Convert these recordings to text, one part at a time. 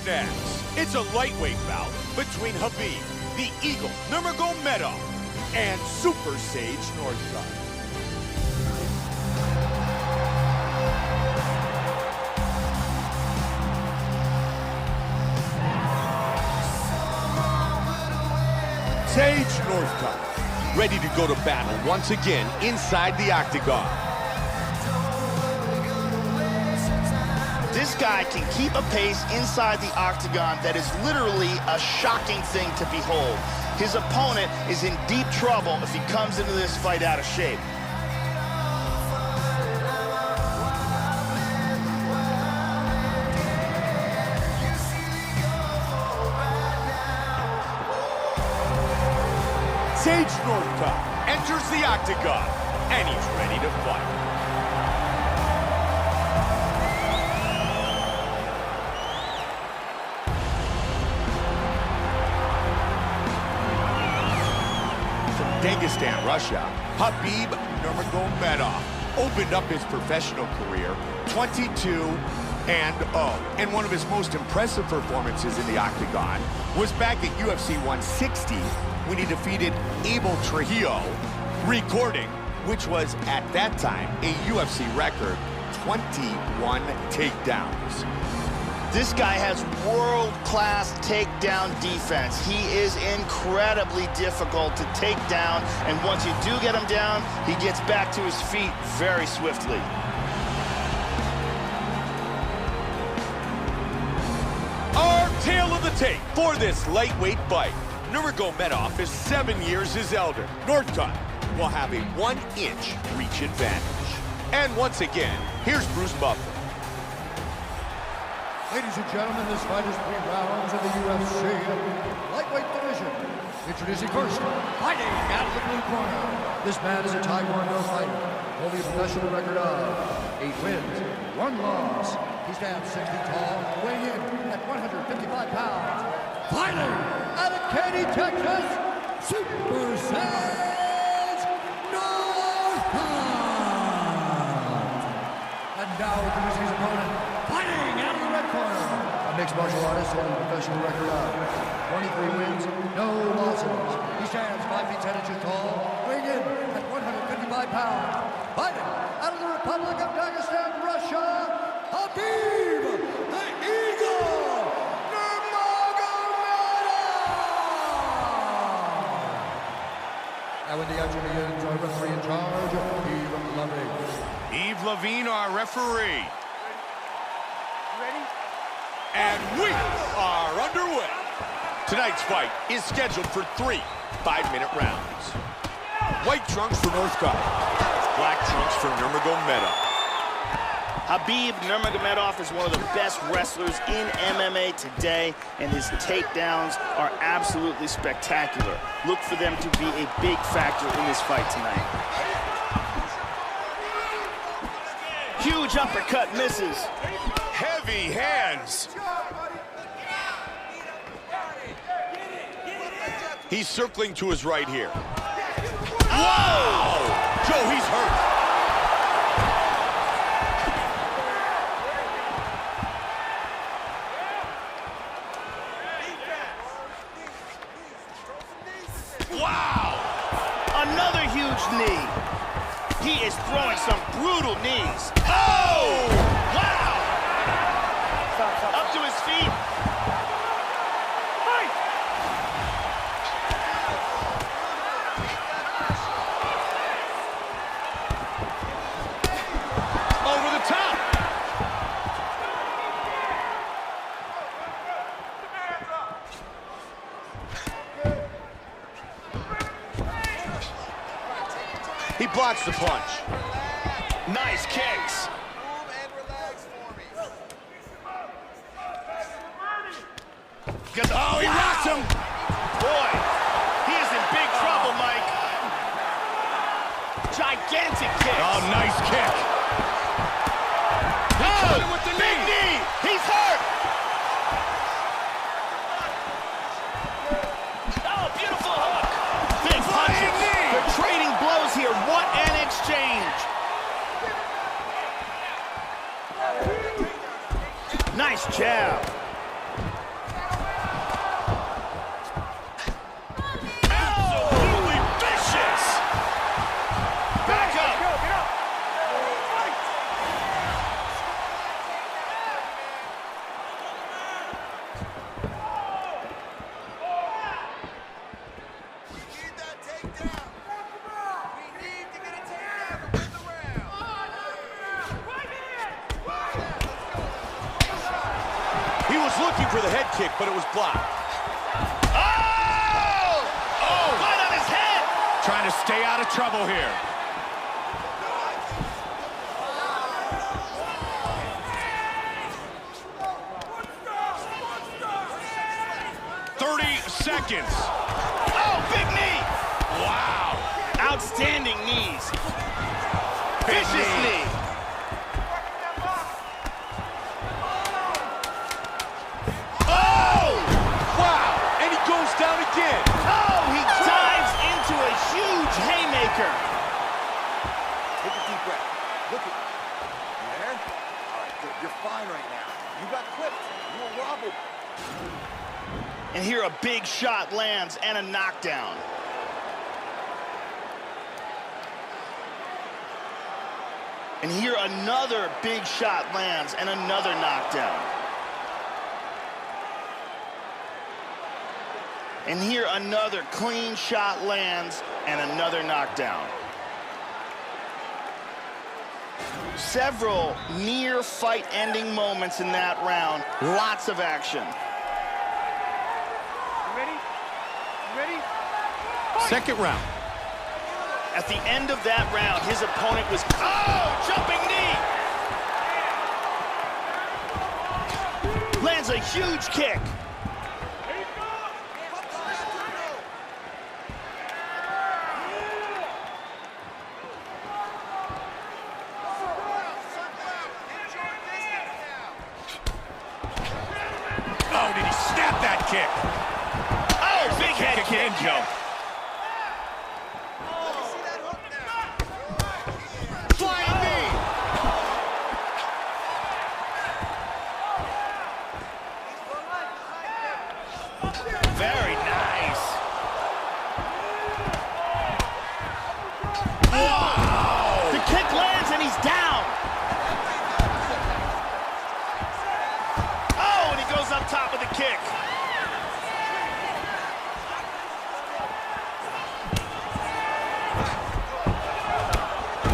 next. It's a lightweight bout between KHABIB, the Eagle Nurmagomedov, and Super Sage NORTHCUTT. Sage NORTHCUTT, ready to go to battle once again inside the octagon. This guy can keep a pace inside the octagon that is literally a shocking thing to behold. His opponent is in deep trouble if he comes into this fight out of shape. Sage NORTHCUTT enters the octagon, and he's ready to fight. Dagestan, Russia, KHABIB Nurmagomedov opened up his professional career 22-0, and one of his most impressive performances in the octagon was back at UFC 160 when he defeated Abel Trujillo, recording, which was at that time a UFC record, 21 takedowns. This guy has world-class takedown defense. He is incredibly difficult to take down, and once you do get him down, he gets back to his feet very swiftly. Our tale of the tape for this lightweight fight. Nurmagomedov is 7 years his elder. NORTHCUTT will have a 1-inch reach advantage. And once again, here's Bruce Buffer. Ladies and gentlemen, this fight is 3 rounds in the UFC lightweight division. Introducing first, fighting out of the blue corner. This man is a Taekwondo fighter, holding a professional record of 8 wins, 1 loss. He stands 6 feet tall, weighing in at 155 pounds. Fighting out of Katy, Texas, Super Sage NORTHCUTT. And now introducing his opponent, fighting out of the red corner. A mixed martial artist holding a professional record of 23 wins, no losses. He stands 5 feet 10 inches tall, weighing in at 155 pounds. Fighting out of the Republic of Dagestan, Russia, KHABIB, the Eagle Nurmagomedov. And when the action begins, our referee in charge, Yves Levine. Yves Levine, our referee. And we are underway. Tonight's fight is scheduled for 3 5-minute rounds. White trunks for NORTHCUTT, black trunks for Nurmagomedov. KHABIB Nurmagomedov is one of the best wrestlers in MMA today, and his takedowns are absolutely spectacular. Look for them to be a big factor in this fight tonight. Huge uppercut misses. Heavy hands. He's circling to his right here. Whoa! Joe, he's hurt. Wow! Another huge knee. He is throwing some brutal knees. Oh! Wow! Up to his feet. Over the top. He blocks the punch. Nice kicks. Oh, he rocks him. Boy, he is in big trouble, Mike. Gigantic kick. Oh, nice kick. Oh, with the big knee. He's hurt. Oh, beautiful hook. Big punches. They're trading blows here. What an exchange. Nice jab. was looking for the head kick, but it was blocked. Oh! Oh! Right on his head! Trying to stay out of trouble here. Seconds. Oh, big knee. Wow. Outstanding knees. Vicious knee. Oh! Wow. And he goes down again. Oh, he dives into a huge haymaker. Take a deep breath. Look at you. There? All right, good. You're fine right now. You got clipped. You were wobbled. And here a big shot lands and a knockdown. And here another big shot lands and another knockdown. And here another clean shot lands and another knockdown. Several near fight-ending moments in that round. Lots of action. Second round. At the end of that round, his opponent was, jumping knee! Lands a huge kick. Oh, did he snap that kick? Oh, big head kick. Joe. Very nice. Wow! The kick lands and he's down. Oh, and he goes up top of the kick.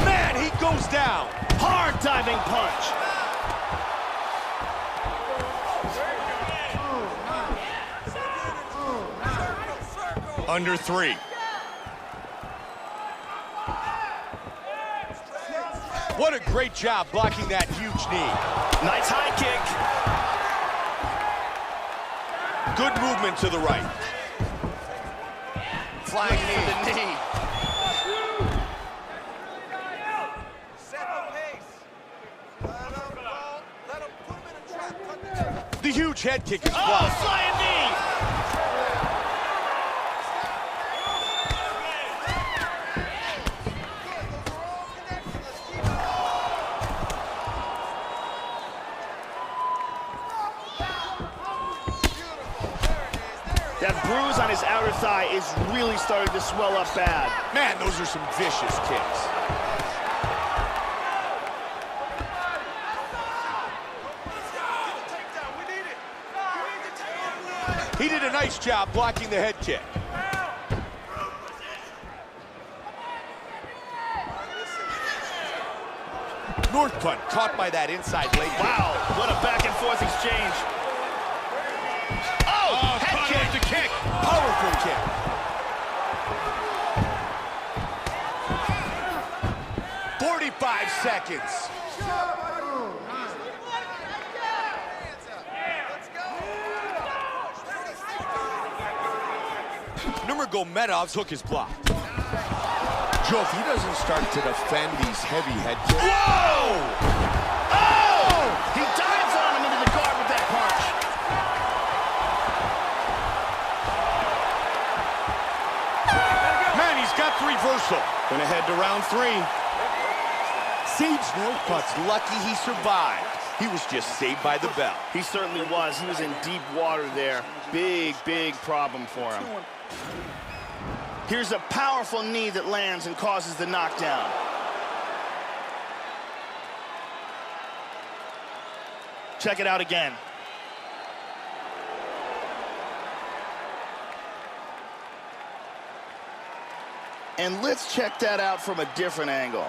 Man, he goes down. Hard diving punch. Under 3. What a great job blocking that huge knee. Nice high kick. Good movement to the right. Flying knee. For the knee. The huge head kick is Oh, blocked. flying knee. That bruise on his outer thigh is really starting to swell up bad. Man, those are some vicious kicks. He did a nice job blocking the head kick. Northcutt caught by that inside leg kick. Wow, what a back and forth exchange. Oh, head kick. The kick. Powerful kick. "45 seconds. Nurmagomedov's hook is blocked. Joe, if he doesn't start to defend these heavy head kicks. Whoa! Oh! He dives on him into the guard with that punch. Man, he's got the reversal. Gonna head to round 3. Sage Northcutt's lucky he survived. He was just saved by the bell. He certainly was. He was in deep water there. Big, big problem for him. Here's a powerful knee that lands and causes the knockdown. Check it out again. And let's check that out from a different angle.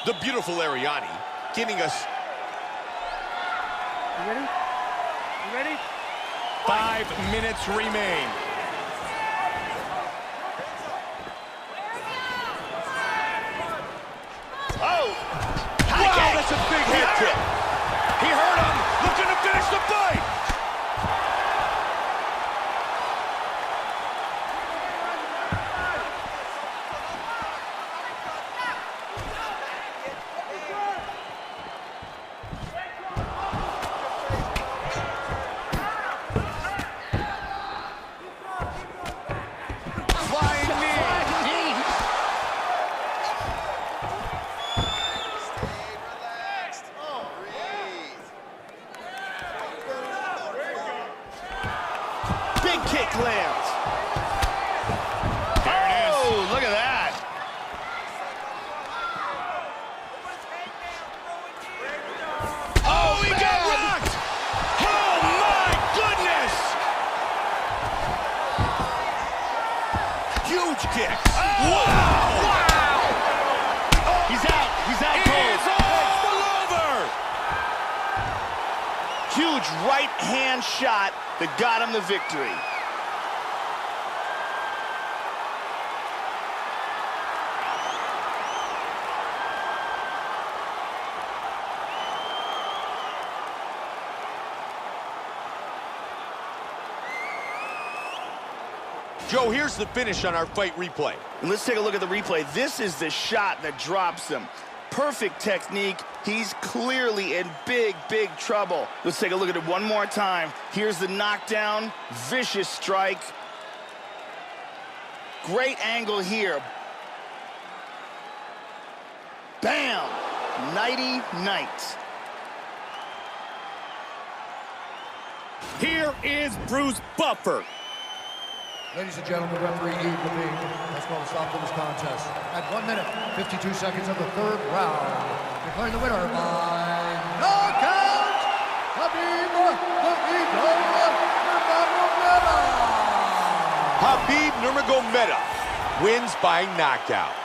The beautiful Ariani giving us... You ready? You ready? 5 minutes remain. Oh! Wow, that's a big head kick. He hurt him, looking to finish the fight. Flying knee. Big kick lands. There it is. Oh, look at that. Oh, he got rocked! Oh, my goodness! Huge kick. Wow! He's out. He's out It's cold. all over! Huge right hand shot that got him the victory. Joe, here's the finish on our fight replay. And let's take a look at the replay. This is the shot that drops him. Perfect technique. He's clearly in big, big trouble. Let's take a look at it one more time. Here's the knockdown. Vicious strike. Great angle here. Bam! Nighty-night. Here is Bruce Buffer. Ladies and gentlemen, referee Eve Levine has called a stop to this contest at 1 minute, 52 seconds of the third round, declaring the winner by knockout, KHABIB Nurmagomedov. KHABIB Nurmagomedov wins by knockout.